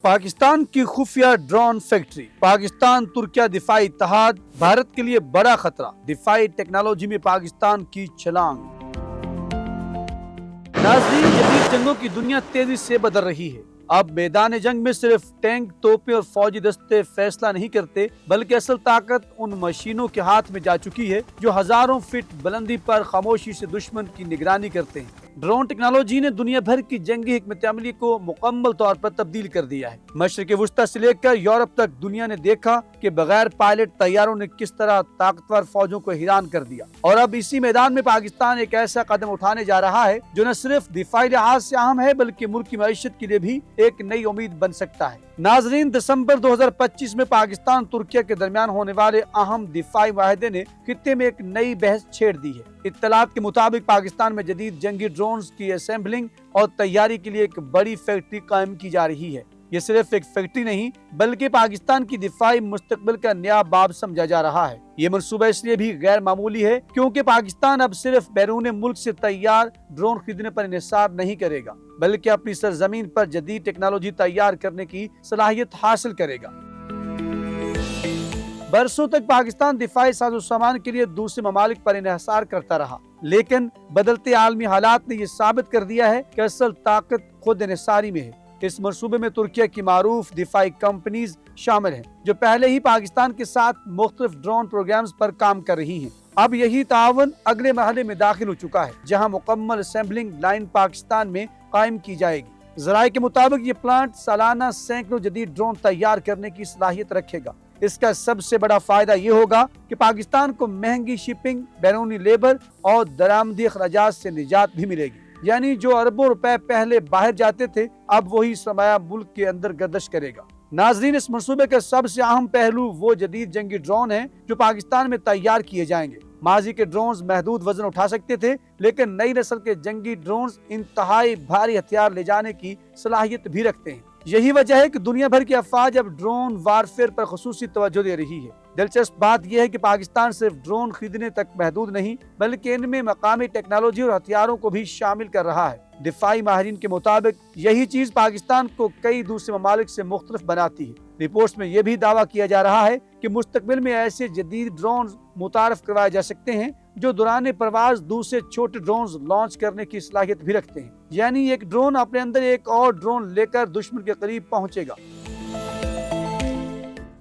पाकिस्तान की खुफिया drone factory. Pakistan Türkiye दिफाई इत्तेहाद, भारत के लिए बड़ा खतरा, दिफाई टेक्नोलॉजी में पाकिस्तान की छलांग। नाज़रीन, जदीद जंगों की दुनिया तेजी से बदल रही है। अब मैदान जंग में सिर्फ टैंक, तोपें और फौजी दस्ते फैसला नहीं करते, बल्कि असल ताकत उन मशीनों के हाथ में जा चुकी है जो हजारों फीट बुलंदी पर खामोशी से दुश्मन की निगरानी करते हैं। ड्रोन टेक्नोलॉजी ने दुनिया भर की जंगी हिकमत अमली को मुकम्मल तौर पर तब्दील कर दिया है। मशरिक़ वुस्ता से लेकर यूरोप तक दुनिया ने देखा कि बगैर पायलट तैयारों ने किस तरह ताकतवर फौजों को हैरान कर दिया, और अब इसी मैदान में पाकिस्तान एक ऐसा कदम उठाने जा रहा है जो न सिर्फ दिफाई लिहाज से अहम है, बल्कि मुल्क की मईशत के लिए भी एक नई उम्मीद बन सकता है। नाजरीन, दिसंबर 2025 में पाकिस्तान तुर्किया के दरमियान होने वाले अहम दिफाई माहदे ने खित्ते में एक नई बहस छेड़ दी है। इत्तलात के मुताबिक पाकिस्तान में जदीद जंगी ड्रोन्स की असेंबलिंग और तैयारी के लिए एक बड़ी फैक्ट्री कायम की जा रही है। ये सिर्फ एक फैक्ट्री नहीं, बल्कि पाकिस्तान की दिफाई मुस्तकबिल का नया बाब समझा जा रहा है। ये मंसूबा इसलिए भी गैर मामूली है क्योंकि पाकिस्तान अब सिर्फ बैरून मुल्क से तैयार ड्रोन खरीदने पर इन्हिसार नहीं करेगा, बल्कि अपनी सरजमीन पर जदीद टेक्नोलॉजी तैयार करने की सलाहियत हासिल करेगा। बरसों तक पाकिस्तान दिफाई साजो सामान के लिए दूसरे ममालिक पर इन्हिसार करता रहा, लेकिन बदलते आलमी हालात ने यह साबित कर दिया है कि असल ताकत खुद इन्हिसारी में है। इस मंसूबे में तुर्किया की मारूफ दिफाई कंपनीज शामिल हैं, जो पहले ही पाकिस्तान के साथ मुख्तलिफ ड्रोन प्रोग्राम्स पर काम कर रही हैं। अब यही तावन अगले मरहले में दाखिल हो चुका है, जहां मुकम्मल असेंबलिंग लाइन पाकिस्तान में कायम की जाएगी। ज़राए के मुताबिक ये प्लांट सालाना सैकड़ों जदीद ड्रोन तैयार करने की सलाहियत रखेगा। इसका सबसे बड़ा फायदा ये होगा कि पाकिस्तान को महंगी शिपिंग, बैरूनी लेबर और दरामदी अखराजात से निजात भी मिलेगी। यानी जो अरबों रुपए पहले बाहर जाते थे, अब वही सरमाया मुल्क के अंदर गर्दिश करेगा। नाजरीन, इस मंसूबे का सबसे अहम पहलू वो जदीद जंगी ड्रोन है जो पाकिस्तान में तैयार किए जाएंगे। माजी के ड्रोन्स महदूद वजन उठा सकते थे, लेकिन नई नस्ल के जंगी ड्रोन्स इंतहाई भारी हथियार ले जाने की सलाहियत भी रखते हैं। यही वजह है कि दुनिया भर की अफवाज अब ड्रोन वारफेयर पर खुसूसी तवज्जो दे रही है। दिलचस्प बात यह है कि पाकिस्तान सिर्फ ड्रोन खरीदने तक महदूद नहीं, बल्कि इनमें मकामी टेक्नोलॉजी और हथियारों को भी शामिल कर रहा है। दिफाई माहिरीन के मुताबिक यही चीज पाकिस्तान को कई दूसरे ममालिक से मुख्तलिफ बनाती है। रिपोर्ट्स में यह भी दावा किया जा रहा है कि मुस्तकबिल में ऐसे जदीद ड्रोन मुतारफ करवाए जा सकते हैं जो दौरान परवाज दूसरे छोटे ड्रोन लॉन्च करने की सलाहियत भी रखते हैं। यानी एक ड्रोन अपने अंदर एक और ड्रोन लेकर दुश्मन के करीब पहुंचेगा।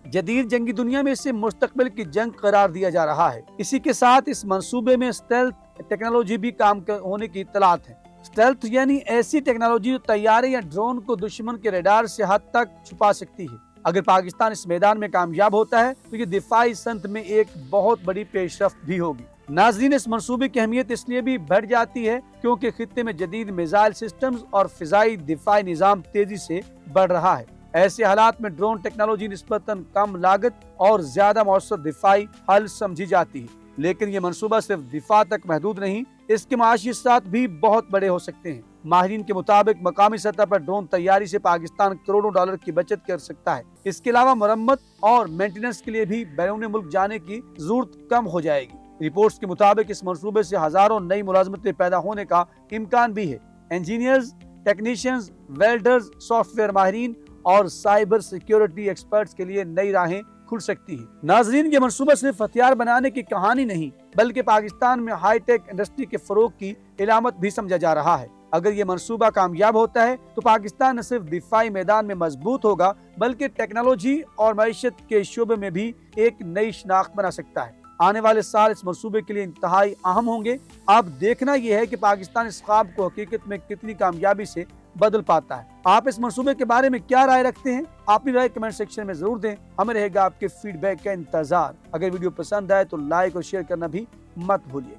जदीद जंगी दुनिया में इसे मुस्तकबिल की जंग करार दिया जा रहा है। इसी के साथ इस मंसूबे में स्टेल्थ टेक्नोलॉजी भी काम होने की इत्तलात है। स्टेल्थ यानी ऐसी टेक्नोलॉजी जो तैयारे या ड्रोन को दुश्मन के रडार से हद तक छुपा सकती है। अगर पाकिस्तान इस मैदान में कामयाब होता है तो ये दिफाई संत में एक बहुत बड़ी पेशरफ्त भी होगी। नाज़रीन, इस मंसूबे की अहमियत इसलिए भी बढ़ जाती है क्योंकि खित्ते में जदीद मिसाइल सिस्टम्स और फिजाई दिफाई निज़ाम तेजी से बढ़ रहा है। ऐसे हालात में ड्रोन टेक्नोलॉजी निस्बतन कम लागत और ज्यादा मौसर दिफाई हल समझी जाती है। लेकिन ये मंसूबा सिर्फ दिफा तक महदूद नहीं, इसके माशी साथ भी बहुत बड़े हो सकते हैं। माहिरीन के मुताबिक मकामी सतह पर ड्रोन तैयारी से पाकिस्तान करोड़ों डॉलर की बचत कर सकता है। इसके अलावा मरम्मत और मेंटेनेंस के लिए भी बैरून मुल्क जाने की जरूरत कम हो जाएगी। रिपोर्ट्स के मुताबिक इस मंसूबे से हजारों नई मुलाजमतें पैदा होने का इम्कान भी है। इंजीनियर्स, टेक्नीशियंस, वेल्डर्स, सॉफ्टवेयर माहिरीन और साइबर सिक्योरिटी एक्सपर्ट्स के लिए नई राहें खुल सकती है। नाजरीन, ये मंसूबा सिर्फ हथियार बनाने की कहानी नहीं, बल्कि पाकिस्तान में हाईटेक इंडस्ट्री के फरोग की इलामत भी समझा जा रहा है। अगर ये मंसूबा कामयाब होता है तो पाकिस्तान न सिर्फ दिफाई मैदान में मजबूत होगा, बल्कि टेक्नोलॉजी और मईशत के शोबे में भी एक नई शनाख्त बना सकता है। आने वाले साल इस मंसूबे के लिए इंतहाई अहम होंगे। अब देखना यह है कि पाकिस्तान इस ख्वाब को हकीकत में कितनी कामयाबी से बदल पाता है। आप इस मंसूबे के बारे में क्या राय रखते हैं? अपनी राय कमेंट सेक्शन में जरूर दें। हमें रहेगा आपके फीडबैक का इंतजार। अगर वीडियो पसंद आए तो लाइक और शेयर करना भी मत भूलिए।